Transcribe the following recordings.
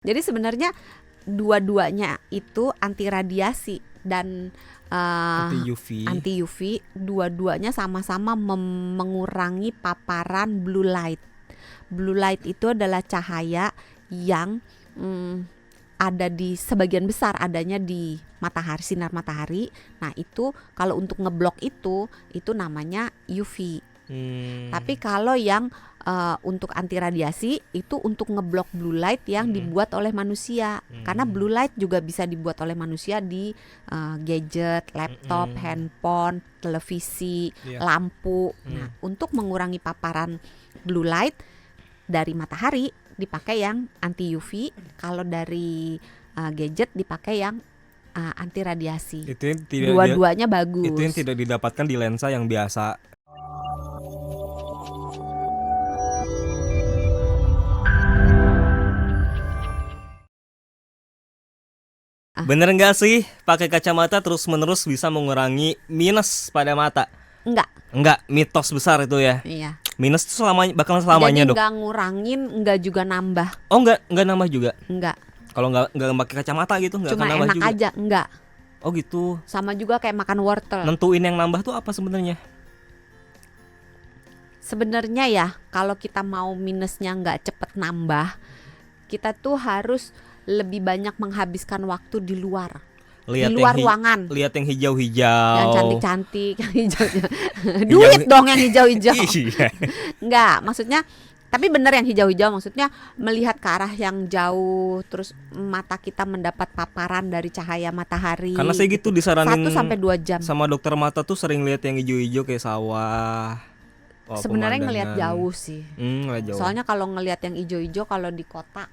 Jadi sebenarnya dua-duanya itu anti radiasi dan Anti UV. anti UV, dua-duanya sama-sama mengurangi paparan blue light. Blue light itu adalah cahaya yang ada di sebagian besar adanya di matahari, sinar matahari. Nah, itu kalau untuk ngeblok itu namanya UV. Tapi kalau yang untuk anti radiasi itu untuk ngeblok blue light yang dibuat oleh manusia. Karena blue light juga bisa dibuat oleh manusia di gadget, laptop, handphone, televisi, lampu. Nah, untuk mengurangi paparan blue light dari matahari dipakai yang anti UV. Kalau dari gadget dipakai yang anti radiasi. Itu yang tidak Dua-duanya bagus. Itu yang tidak didapatkan di lensa yang biasa. Bener nggak sih pakai kacamata terus-menerus bisa mengurangi minus pada mata? Enggak, mitos besar itu ya. Iya. Minus itu bakalan selamanya, Jadi Dok. nggak ngurangin, nggak juga nambah. Oh, enggak nambah juga. Enggak. Kalau nggak pakai kacamata gitu nggak akan Cuma nambah enak juga. aja, enggak. Oh gitu. Sama juga kayak makan wortel. Nentuin yang nambah tuh apa sebenarnya? Sebenarnya ya, kalau kita mau minusnya nggak cepet nambah, kita tuh harus lebih banyak menghabiskan waktu di luar. Lihat di luar ruangan. Lihat yang hijau-hijau. Yang cantik-cantik, yang hijaunya. Duit dong yang hijau-hijau. Iya. Enggak, maksudnya tapi bener yang hijau-hijau, maksudnya melihat ke arah yang jauh, terus mata kita mendapat paparan dari cahaya matahari. Karena saya gitu disaranin 1-2 jam. sama dokter mata tuh sering lihat yang hijau-hijau kayak sawah. Sebenarnya ngelihat jauh sih. Ngelihat jauh. Soalnya kalau ngelihat yang hijau-hijau kalau di kota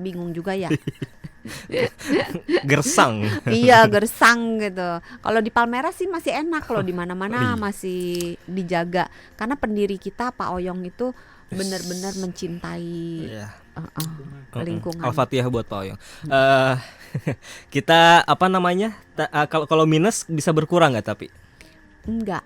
bingung juga ya. Gersang. Iya, gersang gitu. Kalau di Palmerah sih masih enak, kalau di mana-mana masih dijaga. Karena pendiri kita Pak Oyong itu benar-benar mencintai lingkungan. Al-Fatihah buat Pak Oyong. Kita apa namanya? Kalau minus bisa berkurang nggak tapi? Enggak.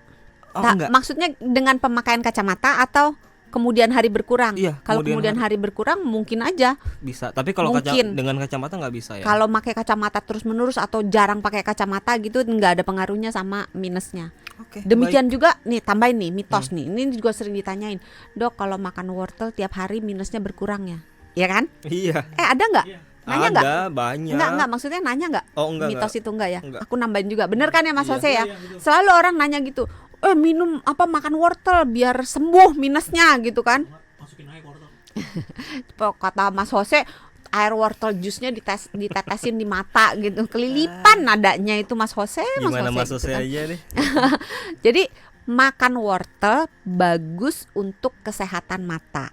Enggak. Maksudnya dengan pemakaian kacamata atau kemudian hari berkurang? Iya, kalau kemudian hari berkurang mungkin aja bisa. Tapi kalau dengan kacamata nggak bisa ya. Kalau pakai kacamata terus-menerus atau jarang pakai kacamata gitu nggak ada pengaruhnya sama minusnya. Oke, Demikian juga nih, tambahin nih mitos nih. Ini juga sering ditanyain, "Dok, kalau makan wortel tiap hari minusnya berkurang ya?" Iya kan? Iya. Ada nggak? Nanya nggak? Ada banyak. Enggak, maksudnya nanya nggak? Oh, enggak. Mitos itu enggak ya? Enggak. Aku nambahin juga. Bener kan ya Mas Jose ya? Selalu orang nanya gitu. Minum makan wortel biar sembuh minusnya gitu kan? Masukin air wortel. Kata Mas Jose, air wortel jusnya ditetesin di mata gitu. Kelilipan nadanya itu Mas Jose. Gimana Mas Jose gitu kan. aja deh. Jadi makan wortel bagus untuk kesehatan mata.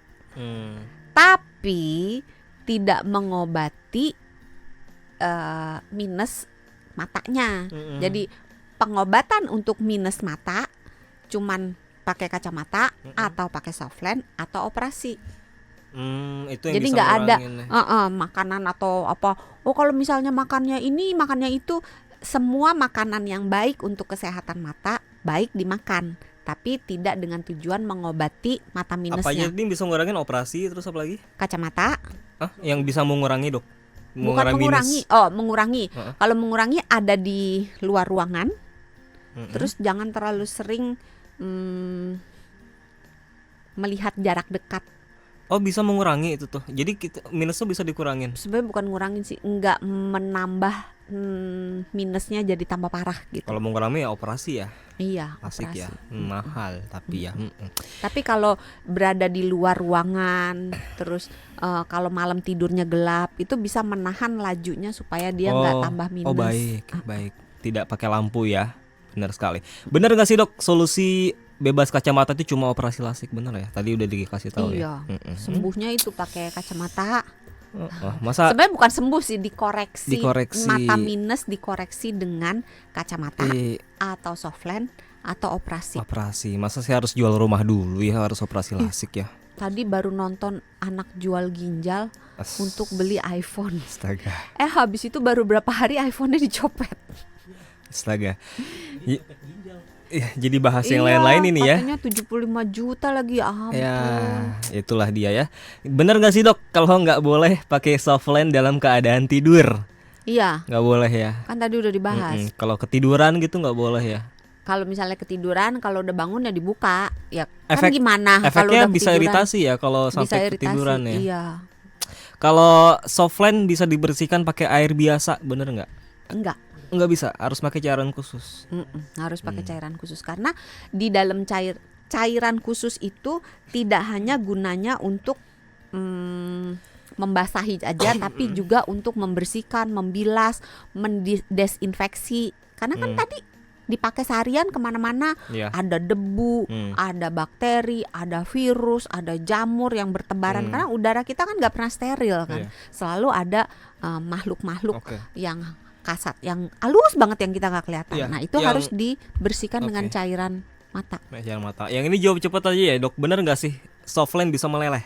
Tapi tidak mengobati minus matanya. Jadi pengobatan untuk minus mata cuman pakai kacamata atau pakai softland atau operasi. Itu yang jadi bisa nggak ada makanan atau apa. Kalau misalnya makannya ini, makannya itu, semua makanan yang baik untuk kesehatan mata baik dimakan, tapi tidak dengan tujuan mengobati mata minusnya. Apa aja ini bisa ngurangin operasi terus apa lagi? Kacamata. Yang bisa mengurangi, Dok? Bukan mengurangi. Mengurangi. Kalau mengurangi ada di luar ruangan. Terus jangan terlalu sering melihat jarak dekat. Oh, bisa mengurangi itu tuh. Jadi minusnya bisa dikurangin. Sebenarnya bukan ngurangin sih, enggak menambah minusnya jadi tambah parah gitu. Kalau mengurangi ya operasi ya. Iya, asik operasi. Ya. Mahal tapi ya. Tapi kalau berada di luar ruangan, terus kalau malam tidurnya gelap, itu bisa menahan lajunya supaya dia nggak tambah minus. Oh, baik. Tidak pakai lampu ya. Benar sekali. Benar nggak sih, Dok? Solusi bebas kacamata itu cuma operasi lasik, benar ya? Tadi udah dikasih tahu ya. Sembuhnya itu pakai kacamata. Masa sebenarnya bukan sembuh sih, dikoreksi. Mata minus dikoreksi dengan kacamata atau softland atau operasi. Masa saya harus jual rumah dulu ya, harus operasi lasik ya? Tadi baru nonton anak jual ginjal untuk beli iPhone. Astaga. Habis itu baru berapa hari iPhone-nya dicopet. Astaga. jadi bahas yang Iya, lain-lain ini ya. katanya 75 juta lagi, ya ampun. Ya, itulah dia ya. Bener gak sih dok kalau nggak boleh pakai softline dalam keadaan tidur? Iya, Nggak boleh ya. kan tadi udah dibahas. Kalau ketiduran gitu nggak boleh ya. Kalau misalnya ketiduran, kalau udah bangun ya dibuka. Ya kan Efek- gimana kalau Efeknya udah bisa ketiduran? iritasi ya kalau Bisa sampai iritasi. ketiduran ya. Iya. Kalau softline bisa dibersihkan pakai air biasa, bener nggak? Enggak. Nggak bisa, harus pakai cairan khusus. Harus pakai cairan khusus karena di dalam cairan khusus itu tidak hanya gunanya untuk membasahi aja tapi juga untuk membersihkan, membilas, mendesinfeksi. Karena kan tadi dipakai seharian kemana-mana, Iya. ada debu, Hmm. ada bakteri, ada virus, ada jamur yang bertebaran. Karena udara kita kan nggak pernah steril kan, Iya. selalu ada makhluk-makhluk Oke. yang kasat, yang halus banget yang kita nggak kelihatan. Iya, Nah itu yang- harus dibersihkan dengan Oke. cairan mata. Cairan mata. Yang ini jawab cepat aja ya dok. Bener nggak sih softline bisa meleleh?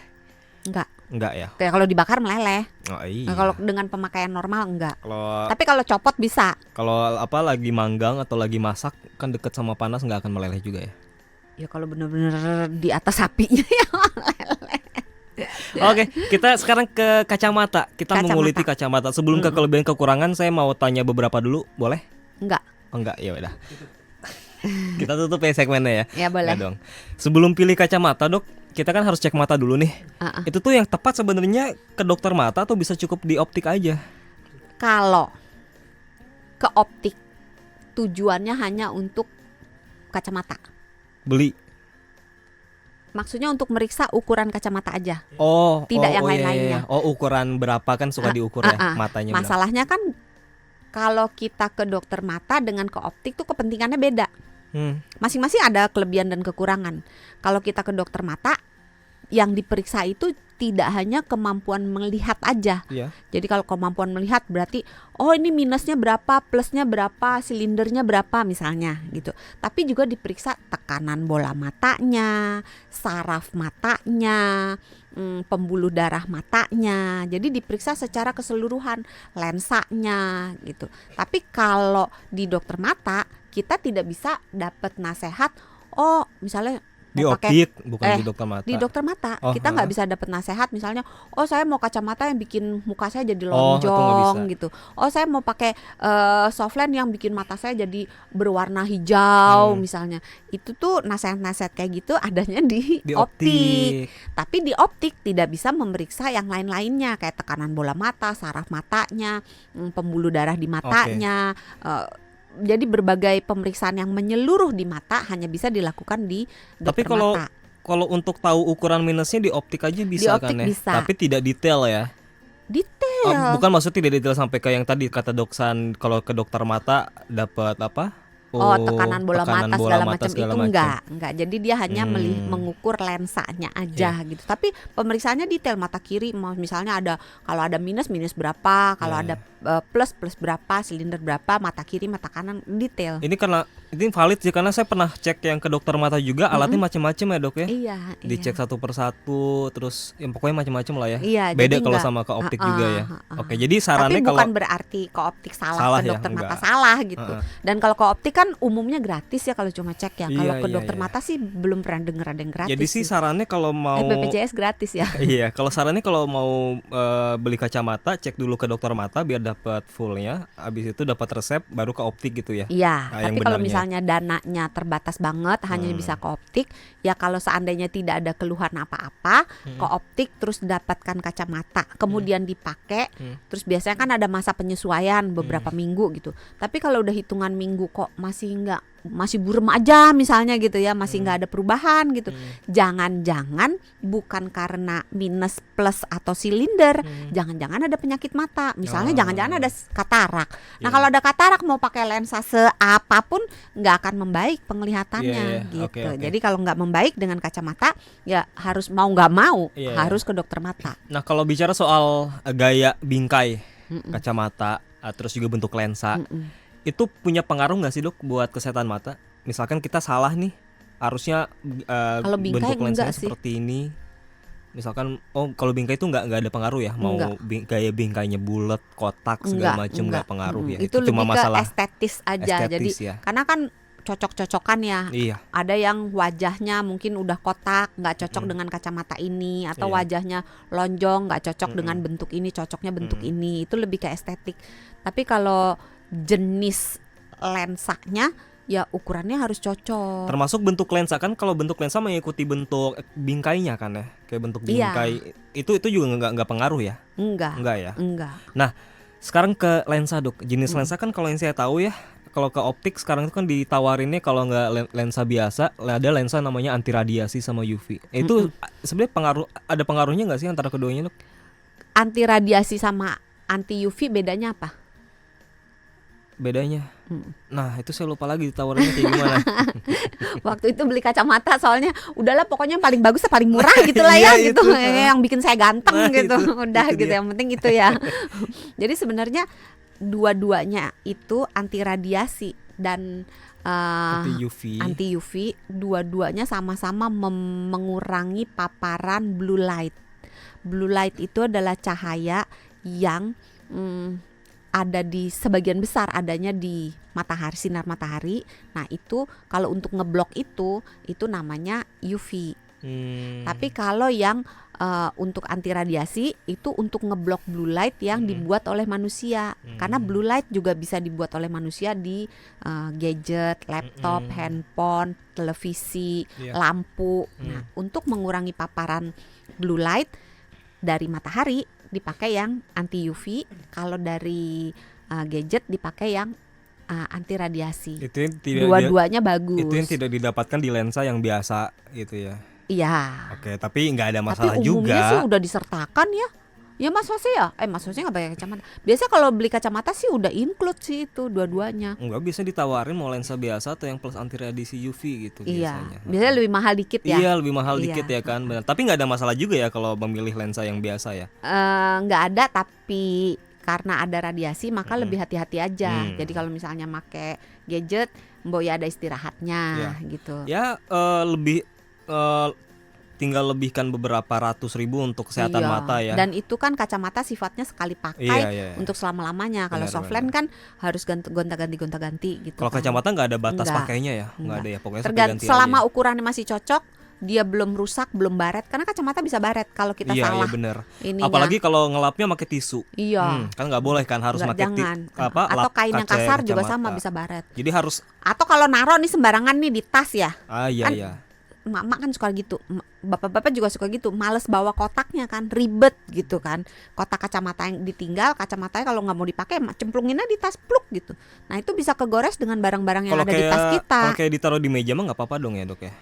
Enggak. Enggak ya. Kayak kalau dibakar meleleh. Oh iya. Nah, kalau dengan pemakaian normal enggak. Kalau Tapi kalau copot bisa. apa lagi manggang atau lagi masak kan deket sama panas nggak akan meleleh juga ya. Ya kalau bener-bener di atas apinya ya meleleh. Oke, kita sekarang ke kacamata. Kita Kacamata. menguliti kacamata. Sebelum ke kelebihan kekurangan, saya mau tanya beberapa dulu, boleh? Enggak. Oh enggak, ya udah. Kita tutup ya segmennya ya. Ya boleh. Nah, dong. Sebelum pilih kacamata, Dok, kita kan harus cek mata dulu nih. Itu tuh yang tepat sebenarnya ke dokter mata atau bisa cukup di optik aja? Kalau ke optik tujuannya hanya untuk kacamata. Beli. Maksudnya untuk meriksa ukuran kacamata aja. Oh, Tidak yang iya, lain-lainnya. iya. Oh, ukuran berapa kan suka diukur ya matanya. benar. Masalahnya kan kalau kita ke dokter mata dengan ke optik tuh kepentingannya beda. Masing-masing ada kelebihan dan kekurangan. Kalau kita ke dokter mata, yang diperiksa itu tidak hanya kemampuan melihat aja. Iya. Jadi kalau kemampuan melihat berarti oh ini minusnya berapa, plusnya berapa, silindernya berapa misalnya gitu. Tapi juga diperiksa tekanan bola matanya, saraf matanya, pembuluh darah matanya. Jadi diperiksa secara keseluruhan, lensanya gitu. Tapi kalau di dokter mata kita tidak bisa dapat nasihat. Oh misalnya Di mau pakai optik, bukan di dokter mata. di dokter mata Oh, kita nggak bisa dapat nasihat misalnya oh saya mau kacamata yang bikin muka saya jadi Oh, itu nggak lonjong bisa. gitu, oh saya mau pakai softline yang bikin mata saya jadi berwarna hijau misalnya. Itu tuh nasihat-nasihat kayak gitu adanya di Di optik. optik. Tapi di optik tidak bisa memeriksa yang lain-lainnya kayak tekanan bola mata, saraf matanya, pembuluh darah di matanya. Jadi berbagai pemeriksaan yang menyeluruh di mata hanya bisa dilakukan di Tapi dokter mata. kalau untuk tahu ukuran minusnya di optik aja bisa optik kan ya? bisa. Tapi tidak detail ya. Detail. Bukan maksudnya tidak detail sampai ke yang tadi kata doksan kalau ke dokter mata dapat apa? Oh, tekanan bola mata segala macam itu macam. enggak. Jadi dia hanya mengukur lensanya aja gitu. Tapi pemeriksaannya detail mata kiri misalnya ada kalau ada minus berapa, kalau ada plus berapa, silinder berapa, mata kiri, mata kanan detail. Ini valid sih karena saya pernah cek yang ke dokter mata juga alatnya macam-macam ya, Dok ya. Iya. Dicek satu persatu terus yang pokoknya macam-macam lah ya. Iya, Beda jadi kalau enggak. sama ke optik juga ya. Oke, jadi sarannya Tapi bukan kalau berarti ke optik salah Salah ke ya, dokter mata enggak. salah gitu. Dan kalau ke optik kan umumnya gratis ya kalau cuma cek ya. Kalau Iya, ke iya, dokter iya. mata sih belum pernah dengar ada yang gratis. jadi sih sarannya kalau mau BPJS gratis ya. Iya, kalau sarannya kalau mau beli kacamata cek dulu ke dokter mata biar dapat fullnya, habis itu dapat resep baru ke optik gitu ya. Iya, Nah, yang tapi kalau benarnya. misalnya dananya terbatas banget hanya bisa ke optik, ya kalau seandainya tidak ada keluhan apa-apa, ke optik terus dapatkan kacamata, kemudian dipakai, terus biasanya kan ada masa penyesuaian beberapa minggu gitu. Tapi kalau udah hitungan minggu kok masih burem aja misalnya gitu ya, masih nggak ada perubahan gitu. Jangan-jangan bukan karena minus plus atau silinder, jangan-jangan ada penyakit mata. Misalnya jangan-jangan ada katarak. Nah, kalau ada katarak mau pakai lensa seapapun nggak akan membaik penglihatannya gitu. Oke. Jadi kalau nggak membaik dengan kacamata ya harus mau nggak mau harus ke dokter mata. Nah, kalau bicara soal gaya bingkai kacamata, terus juga bentuk lensa, itu punya pengaruh nggak sih, Dok, buat kesehatan mata? Misalkan kita salah nih, harusnya Kalau bingkai bentuk lensanya enggak sih. seperti ini. Misalkan kalau bingkai itu nggak ada pengaruh ya, mau Enggak. gaya bingkainya bulat, kotak segala macam nggak pengaruh ya. Itu cuma lebih masalah ke estetis aja. estetis Jadi ya. karena kan cocok-cocokan ya. Iya. Ada yang wajahnya mungkin udah kotak, nggak cocok dengan kacamata ini, atau Iya. wajahnya lonjong, nggak cocok dengan Mm-mm. bentuk ini, cocoknya bentuk ini. Itu lebih ke estetik. Tapi kalau jenis lensanya ya ukurannya harus cocok. Termasuk bentuk lensa kan, kalau bentuk lensa mengikuti bentuk bingkainya kan ya, kayak bentuk Iya. bingkai itu juga nggak pengaruh ya? Enggak ya. Enggak. Nah, sekarang ke lensa dok, jenis lensa kan kalau yang saya tahu ya, kalau ke optik sekarang itu kan ditawarinnya kalau nggak lensa biasa, ada lensa namanya anti radiasi sama UV. Itu sebenarnya ada pengaruhnya nggak sih antara keduanya dok? Anti radiasi sama anti UV bedanya apa? Bedanya? Nah itu saya lupa lagi ditawarinnya kayak gimana. Waktu itu beli kacamata soalnya udahlah pokoknya yang paling bagus paling murah gitu lah ya Iya, gitu. itu. Yang bikin saya ganteng Nah, gitu. Udah itu gitu dia. yang penting itu ya. Jadi sebenarnya dua-duanya itu anti radiasi dan Anti UV. anti UV, dua-duanya sama-sama mengurangi paparan blue light. Blue light itu adalah cahaya yang ada di sebagian besar adanya di matahari, sinar matahari. Nah itu kalau untuk ngeblok itu namanya UV. Tapi kalau yang untuk anti radiasi itu untuk ngeblok blue light yang dibuat oleh manusia. Karena blue light juga bisa dibuat oleh manusia di gadget, laptop, handphone, televisi, Iya. lampu. Nah untuk mengurangi paparan blue light dari matahari dipakai yang anti UV, kalau dari gadget dipakai yang anti radiasi. Itu yang tidak Dua-duanya bagus. itu yang tidak didapatkan di lensa yang biasa gitu ya. Iya. Oke, tapi nggak ada masalah Tapi umumnya sih juga. udah disertakan ya. Ya Mas Hose ya? Mas Hose nggak pakai kacamata. Biasanya kalau beli kacamata sih udah include sih itu dua-duanya. Enggak, bisa ditawarin mau lensa biasa atau yang plus anti radiasi UV gitu Iya. biasanya. Biasanya lebih mahal dikit ya. Iya, lebih mahal Iya. dikit ya kan. Benar. Tapi nggak ada masalah juga ya kalau memilih lensa yang biasa ya. Nggak ada, tapi karena ada radiasi maka lebih hati-hati aja. Jadi kalau misalnya make gadget, mbok ya ada istirahatnya Iya. gitu. Ya lebih tinggal lebihkan beberapa ratus ribu untuk kesehatan Iya. mata ya. Dan itu kan kacamata sifatnya sekali pakai Iya, iya. untuk selama-lamanya. Kalau Benar, softland kan harus gonta-ganti gitu. Kalau kan. kacamata nggak ada batas Nggak. pakainya ya, nggak ada ya pokoknya sampai Tergantung ganti selama aja. ukurannya masih cocok, dia belum rusak, belum baret. Karena kacamata bisa baret kalau kita Iya, salah. iya bener. Ininya. Apalagi kalau ngelapnya pakai tisu. Iya. Kan nggak boleh kan, harus Nggak, pakai jangan. apa? Atau lap kain yang kaca kasar juga kacamata. sama bisa baret. Jadi harus Atau kalau naro nih sembarangan nih di tas ya. iya Kan iya. Mak kan suka gitu, bapak-bapak juga suka gitu, males bawa kotaknya kan, ribet gitu kan. Kotak kacamata yang ditinggal, kacamatanya kalau nggak mau dipakai cemplunginnya di tas pluk gitu. Nah itu bisa kegores dengan barang-barang yang Kalau ada di tas kita. kalau kayak ditaruh di meja mah nggak apa-apa dong ya dok ya.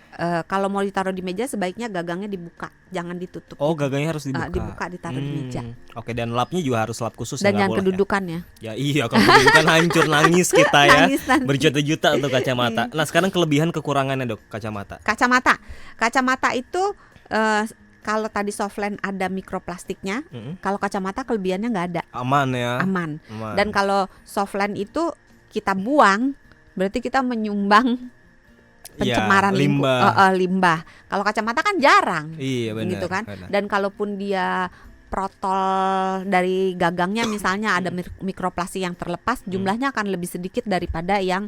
Kalau mau ditaruh di meja sebaiknya gagangnya dibuka, jangan ditutup. Oh gagangnya harus dibuka. Dibuka, ditaruh di meja. Oke, dan lapnya juga harus lap khusus Dan ya, nggak jangan boleh kedudukannya. ya. Ya iya, kalau kedudukan hancur nangis kita ya. Nangis nanti. Berjuta-juta untuk kacamata. Nah sekarang kelebihan kekurangannya dok kacamata. Kacamata itu kalau tadi softland ada mikroplastiknya, kalau kacamata kelebihannya nggak ada, Aman ya. aman. Aman. Dan kalau softland itu kita buang, berarti kita menyumbang pencemaran Iya, limbah. limbah. Kalau kacamata kan jarang, Iya benar. gitu kan. benar. Dan kalaupun dia protol dari gagangnya misalnya ada mikroplastik yang terlepas, jumlahnya akan lebih sedikit daripada yang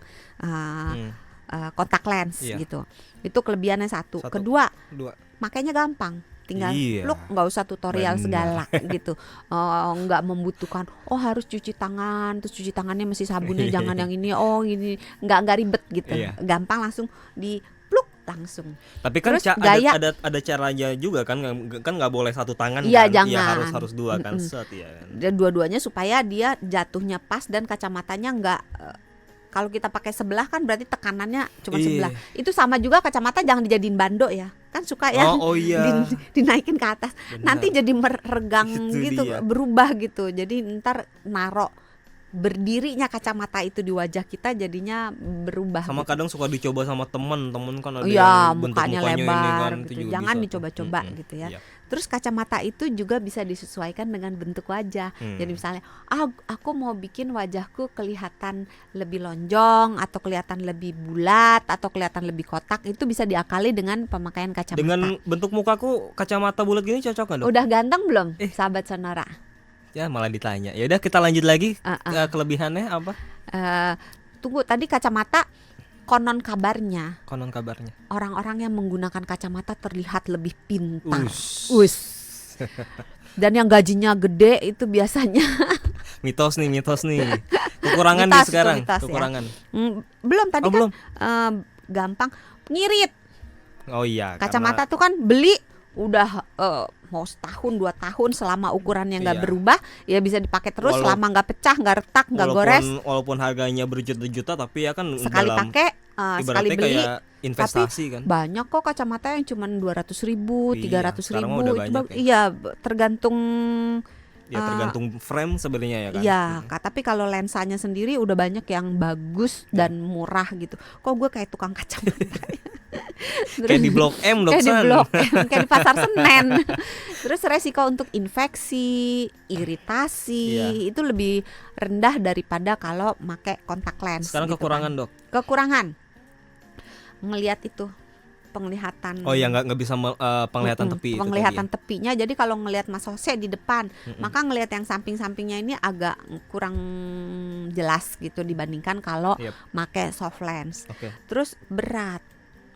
kontak lens Iya. gitu. Itu kelebihannya satu. Satu. Kedua, Dua. makanya gampang. Tinggal Iya. pluk, nggak usah tutorial Benar. segala gitu. Nggak membutuhkan harus cuci tangan, terus cuci tangannya mesti sabunnya jangan yang ini, ini nggak ribet gitu. Iya. Gampang langsung di pluk langsung. Tapi kan Terus gaya- ada caranya juga kan nggak boleh satu tangan Iya, kan. jangan. Harus dua kan set ya kan. Dan dua-duanya supaya dia jatuhnya pas dan kacamatanya nggak kalau kita pakai sebelah kan berarti tekanannya cuma Iya. sebelah. Itu sama juga kacamata jangan dijadiin bando ya. Kan suka ya Oh iya. dinaikin ke atas. Benar. Nanti jadi meregang Itu gitu, dia. berubah gitu. Jadi ntar naro berdirinya kacamata itu di wajah kita jadinya berubah. Sama gitu. kadang suka dicoba sama temen kan ada Iya, yang bentuk mukanya mukanya ini lebar kan, itu gitu. juga Jangan bisa tuh. dicoba-coba gitu ya. Iya. Terus kacamata itu juga bisa disesuaikan dengan bentuk wajah. Jadi misalnya, aku mau bikin wajahku kelihatan lebih lonjong atau kelihatan lebih bulat atau kelihatan lebih kotak, itu bisa diakali dengan pemakaian kacamata. Dengan bentuk mukaku kacamata bulat gini cocok nggak dok? Udah ganteng belum, sahabat Sonora? Ya malah ditanya. Ya udah kita lanjut lagi. Uh-uh. Kelebihannya apa? Tunggu tadi kacamata konon kabarnya Konon kabarnya. orang-orang yang menggunakan kacamata terlihat lebih pintar. Ush. Us. Dan yang gajinya gede itu biasanya Mitos nih. Kekurangan Mitos nih itu, sekarang. mitos ya. Kekurangan. Belum tadi Oh, kan belum. gampang ngirit. Oh iya. Kacamata tuh kan beli udah mau setahun 2 tahun selama ukurannya nggak Iya. berubah ya bisa dipakai terus Walau- selama nggak pecah, nggak retak, nggak gores. Walaupun harganya berjuta-juta tapi ya kan Sekali dalam pakai, sekali ibaratnya beli. kayak investasi kan. Banyak kok kacamata yang cuma 200.000, Iya, 300.000. sekarang mah udah banyak ya. Iya, tergantung. Ya tergantung frame sebenarnya ya kan. Iya, tapi kalau lensanya sendiri udah banyak yang bagus dan murah gitu. Kok gue kayak tukang kacamata. Kayak di Blok M, Dok Kayak di San. Blok M, kayak di Pasar Senen. Terus resiko untuk infeksi, iritasi Iya. itu lebih rendah daripada kalau pakai kontak lens. Sekarang gitu kekurangan, kan. Dok. Kekurangan ngelihat itu penglihatan. Oh iya, nggak bisa penglihatan tepi itu penglihatan tadi tepinya. Jadi kalau ngelihat Mas Jose di depan, maka ngelihat yang samping-sampingnya ini agak kurang jelas gitu dibandingkan kalau Yep. pakai soft lens. ya. Oke. Terus berat.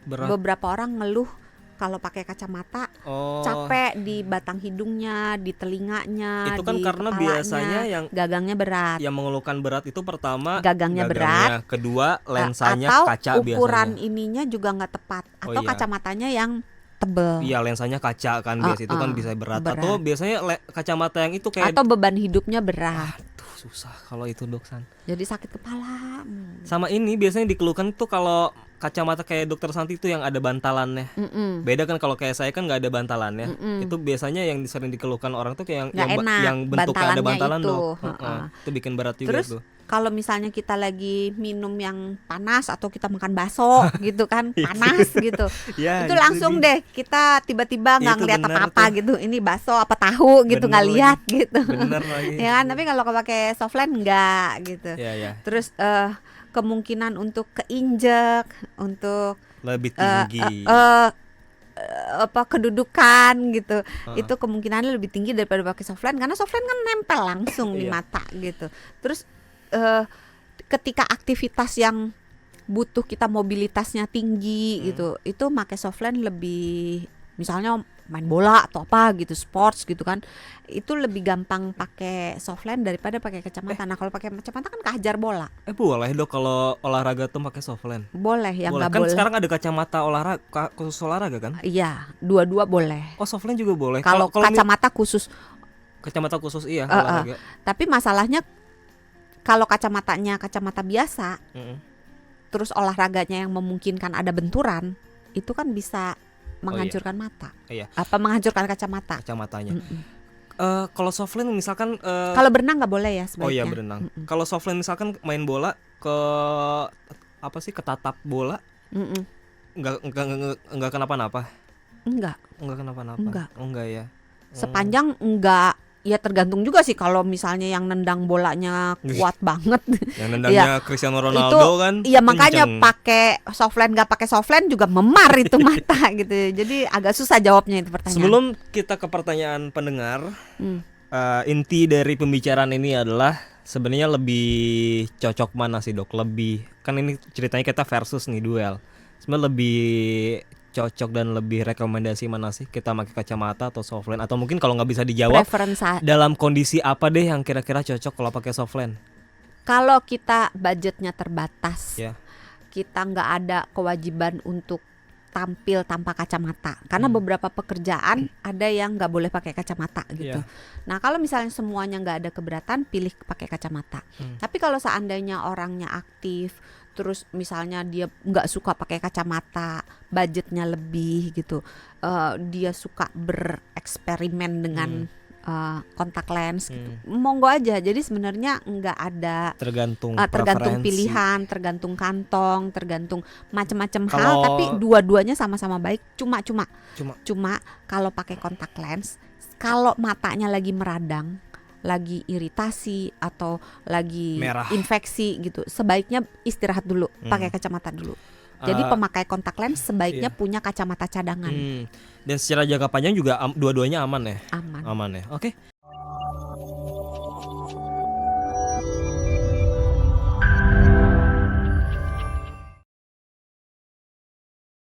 Berat. Beberapa orang ngeluh kalau pakai kacamata Oh. capek di batang hidungnya, di telinganya, Itu kan di karena kepalanya, biasanya gagangnya berat. yang mengeluhkan berat itu pertama Gagangnya berat. kedua lensanya atau kaca ukuran biasanya. ininya juga nggak tepat, Oh atau iya. kacamatanya yang tebel, Iya, lensanya kaca kan biasa itu kan bisa berat. berat. Atau biasanya kacamata yang itu kayak atau beban hidupnya berat, Aduh, susah kalau itu, Dok San. jadi sakit kepala. Sama ini biasanya dikeluhkan tuh kalau kacamata kayak Dokter Santi itu yang ada bantalannya. Mm-mm. Beda kan kalau kayak saya kan nggak ada bantalannya. Mm-mm. Itu biasanya yang sering dikeluhkan orang tuh kayak Nggak enak, yang bentuknya ada bantalannya bantalan, itu. Dok. Heeh. Itu bikin berat juga Terus tuh. kalau misalnya kita lagi minum yang panas atau kita makan bakso gitu kan, panas gitu, Ya, itu langsung deh kita tiba-tiba nggak Itu ngeliat benar apa-apa tuh. gitu, ini bakso apa tahu gitu, Bener nggak lagi. lihat gitu. Bener lagi. Ya kan, tapi kalau pakai softline enggak gitu. Ya, ya. Terus kemungkinan untuk keinjek, untuk Lebih tinggi. apa kedudukan gitu, itu kemungkinannya lebih tinggi daripada pakai softline karena softline kan nempel langsung di Iya. mata gitu. Terus ketika aktivitas yang butuh kita mobilitasnya tinggi gitu, itu pakai softline lebih, misalnya main bola atau apa gitu, sports gitu kan, itu lebih gampang pakai softline daripada pakai kacamata. Nah kalau pakai kacamata kan kehajar bola. Boleh, Dok, kalau olahraga tuh pakai softline. Boleh, yang Boleh. nggak Kan boleh. sekarang ada kacamata olahraga khusus olahraga kan? Iya, dua-dua boleh. Oh, softline juga boleh. Kalau kacamata khusus. kacamata khusus iya olahraga. Tapi masalahnya kalau kacamatanya kacamata biasa, Mm-mm. terus olahraganya yang memungkinkan ada benturan, itu kan bisa menghancurkan mata. Iya. Apa menghancurkan kacamata? Kacamatanya. Kalau softline misalkan Kalau berenang nggak boleh ya sebaiknya. oh iya berenang. Kalau softline misalkan main bola ke apa sih, ke tatap bola, Mm-mm. enggak kenapa-napa. Enggak. Enggak kenapa-napa. Enggak. Oh, enggak ya. Sepanjang enggak, ya tergantung juga sih, kalau misalnya yang nendang bolanya kuat banget. Yang nendangnya Cristiano Ronaldo kan. Iya, makanya kenceng. pakai softline nggak pakai softline juga memar itu mata gitu. Jadi agak susah jawabnya itu pertanyaan. Sebelum kita ke pertanyaan pendengar, Hmm. inti dari pembicaraan ini adalah sebenarnya lebih cocok mana sih, Dok? Lebih, kan ini ceritanya kita versus nih, duel. Sebenarnya lebih cocok dan lebih rekomendasi mana sih, kita pakai kacamata atau softline? Atau mungkin kalau nggak bisa dijawab, Preferensi. dalam kondisi apa deh yang kira-kira cocok kalau pakai softline? Kalau kita budgetnya terbatas, Ya. kita nggak ada kewajiban untuk tampil tanpa kacamata, karena beberapa pekerjaan ada yang nggak boleh pakai kacamata gitu. Iya. Nah kalau misalnya semuanya nggak ada keberatan, pilih pakai kacamata. Tapi kalau seandainya orangnya aktif, terus misalnya dia nggak suka pakai kacamata, budgetnya lebih gitu, dia suka bereksperimen dengan kontak lens gitu, monggo aja. Jadi sebenarnya nggak ada Tergantung tergantung preferensi. pilihan, tergantung kantong, tergantung macam-macam hal, Kalau- tapi dua-duanya sama-sama baik. Cuma Cuma kalau pakai kontak lens, kalau matanya lagi meradang, lagi iritasi atau lagi Merah. infeksi gitu, sebaiknya istirahat dulu, pakai kacamata dulu. Jadi pemakai kontak lens sebaiknya iya. punya kacamata cadangan. Dan secara jangka panjang juga dua-duanya aman ya? Aman. Aman ya. Oke.